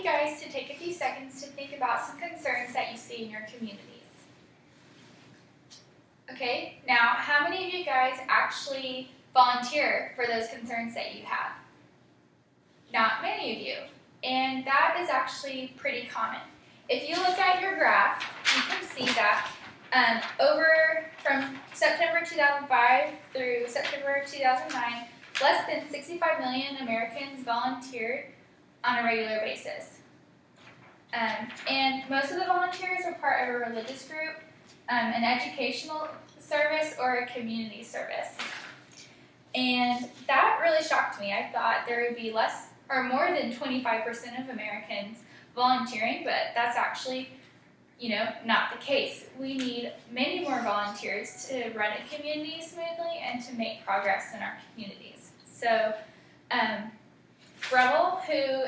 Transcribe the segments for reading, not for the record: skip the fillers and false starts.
you guys to take a few seconds to think about some concerns that you see in your communities. Okay, now how many of you guys actually volunteer for those concerns that you have? Not many of you, and that is actually pretty common. If you look at your graph, you can see that over from September 2005 through September 2009, less than 65 million Americans volunteered on a regular basis. And most of the volunteers are part of a religious group, an educational service, or a community service. And that really shocked me. I thought there would be less or more than 25% of Americans volunteering, but that's actually, not the case. We need many more volunteers to run a community smoothly and to make progress in our communities. So, Rebel, who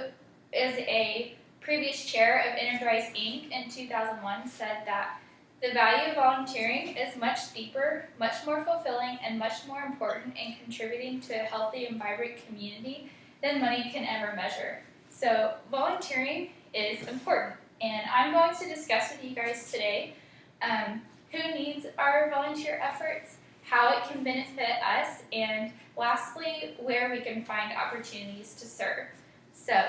is a previous chair of Enterprise Inc. in 2001, said that the value of volunteering is much deeper, much more fulfilling, and much more important in contributing to a healthy and vibrant community than money can ever measure. So volunteering is important, and I'm going to discuss with you guys today who needs our volunteer efforts, how it can benefit us, and lastly, where we can find opportunities to serve. So,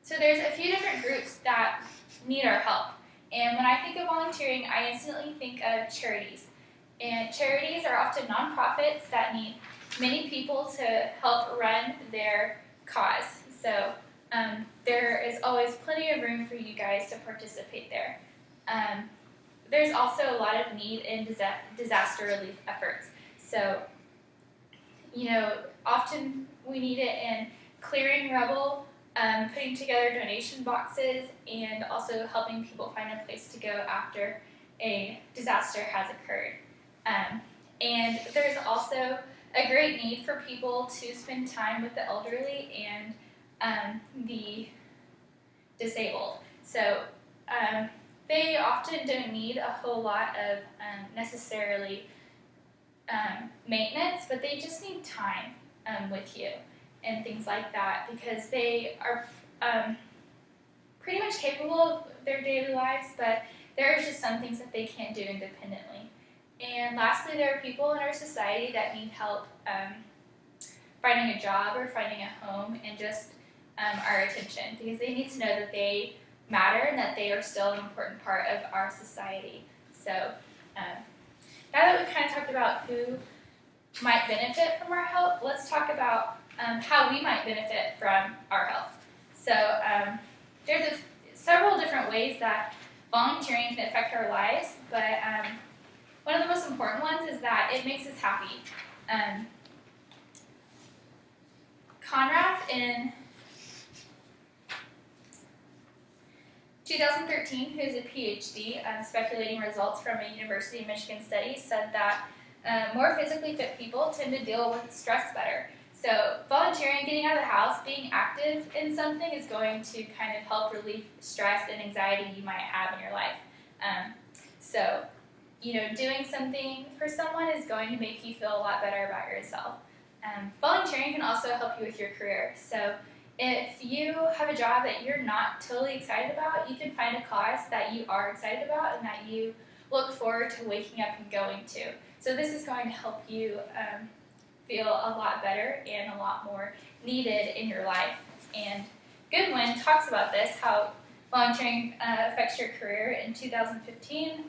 So there's a few different groups that need our help. And when I think of volunteering, I instantly think of charities. And charities are often nonprofits that need many people to help run their cause. So there is always plenty of room for you guys to participate there. There's also a lot of need in disaster relief efforts. So, often we need it in clearing rubble, putting together donation boxes, and also helping people find a place to go after a disaster has occurred. And there's also a great need for people to spend time with the elderly and the disabled. So they often don't need a whole lot of necessarily maintenance, but they just need time with you and things like that, because they are pretty much capable of their daily lives, but there are just some things that they can't do independently. And lastly, there are people in our society that need help finding a job or finding a home and just our attention, because they need to know that they matter and that they are still an important part of our society. So now that we've kind of talked about who might benefit from our help, let's talk about how we might benefit from our help. So there's several different ways that volunteering can affect our lives, but one of the most important ones is that it makes us happy. Conrad, in 2013, who's a PhD speculating results from a University of Michigan study, said that more physically fit people tend to deal with stress better. So volunteering, getting out of the house, being active in something is going to kind of help relieve stress and anxiety you might have in your life. Doing something for someone is going to make you feel a lot better about yourself. Volunteering can also help you with your career. So if you have a job that you're not totally excited about, you can find a cause that you are excited about and that you look forward to waking up and going to. So this is going to help you feel a lot better and a lot more needed in your life. And Goodwin talks about this, how volunteering affects your career in 2015.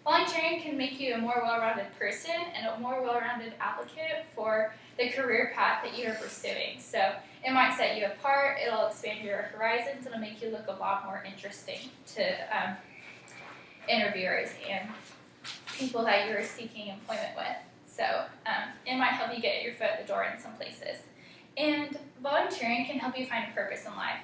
Volunteering can make you a more well-rounded person and a more well-rounded applicant for the career path that you are pursuing. So it might set you apart, it'll expand your horizons, it'll make you look a lot more interesting to interviewers and people that you're seeking employment with. So it might help you get your foot in the door in some places. And volunteering can help you find a purpose in life.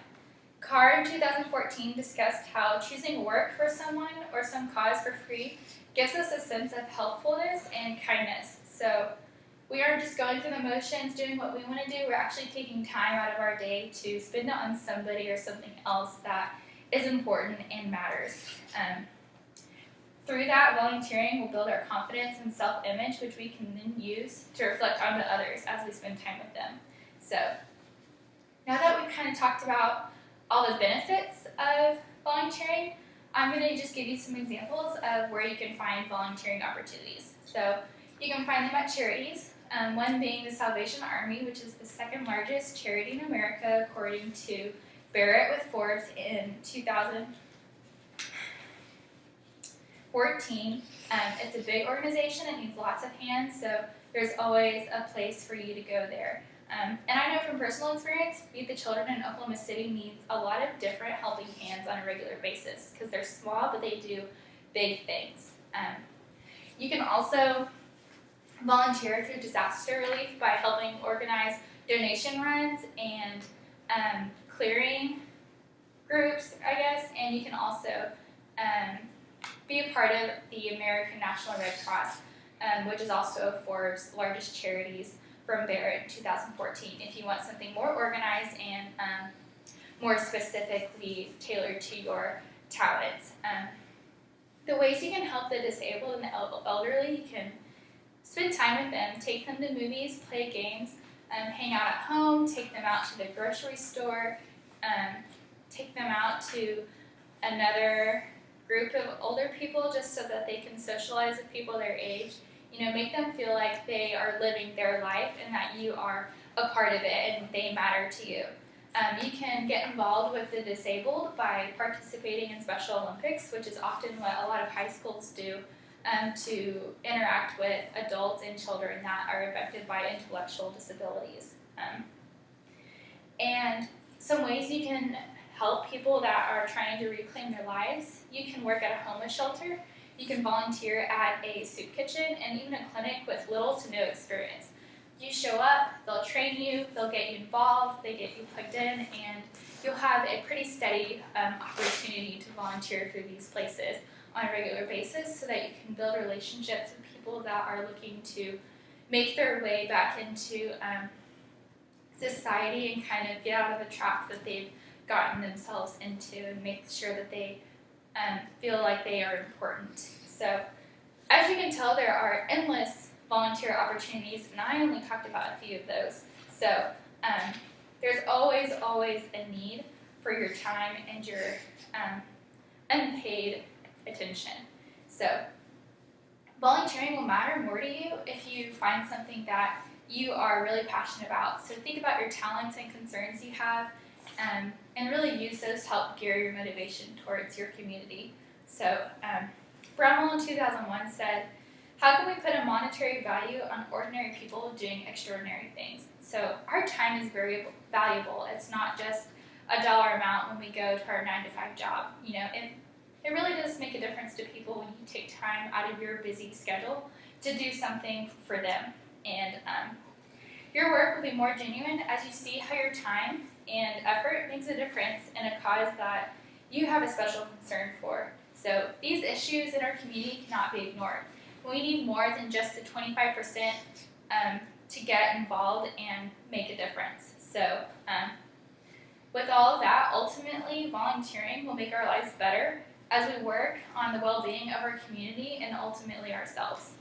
Carr in 2014 discussed how choosing work for someone or some cause for free gives us a sense of helpfulness and kindness. So we aren't just going through the motions, doing what we want to do, we're actually taking time out of our day to spend it on somebody or something else that is important and matters. Through that, volunteering will build our confidence and self-image, which we can then use to reflect onto others as we spend time with them. So now that we've kind of talked about all the benefits of volunteering, I'm going to just give you some examples of where you can find volunteering opportunities. So you can find them at charities, one being the Salvation Army, which is the second largest charity in America according to Barrett with Forbes in 2014. It's a big organization. It needs lots of hands, so there's always a place for you to go there. And I know from personal experience, Feed the Children in Oklahoma City needs a lot of different helping hands on a regular basis because they're small, but they do big things. You can also volunteer through disaster relief by helping organize donation runs and clearing groups, I guess, and you can also be a part of the American National Red Cross, which is also Forbes' largest charities from Barrett in 2014, if you want something more organized and more specifically tailored to your talents. The ways you can help the disabled and the elderly, you can spend time with them, take them to movies, play games, hang out at home, take them out to the grocery store, take them out to another group of older people just so that they can socialize with people their age. You know, make them feel like they are living their life and that you are a part of it and they matter to you. You can get involved with the disabled by participating in Special Olympics, which is often what a lot of high schools do to interact with adults and children that are affected by intellectual disabilities. And some ways you can help people that are trying to reclaim their lives. You can work at a homeless shelter. You can volunteer at a soup kitchen and even a clinic with little to no experience. You show up, they'll train you, they'll get you involved, they get you plugged in, and you'll have a pretty steady opportunity to volunteer through these places on a regular basis so that you can build relationships with people that are looking to make their way back into society and kind of get out of the trap that they've gotten themselves into and make sure that they feel like they are important. So as you can tell, there are endless volunteer opportunities, and I only talked about a few of those. So there's always a need for your time and your unpaid attention. So volunteering will matter more to you if you find something that you are really passionate about. So think about your talents and concerns you have, and really use those to help gear your motivation towards your community. So Brumwell in 2001 said, "How can we put a monetary value on ordinary people doing extraordinary things?" So our time is very valuable. It's not just a dollar amount when we go to our 9-to-5 job. You know, it really does make a difference to people when you take time out of your busy schedule to do something for them. And your work will be more genuine as you see how your time and effort makes a difference in a cause that you have a special concern for. So these issues in our community cannot be ignored. We need more than just the 25% to get involved and make a difference. So with all of that, ultimately volunteering will make our lives better as we work on the well-being of our community and ultimately ourselves.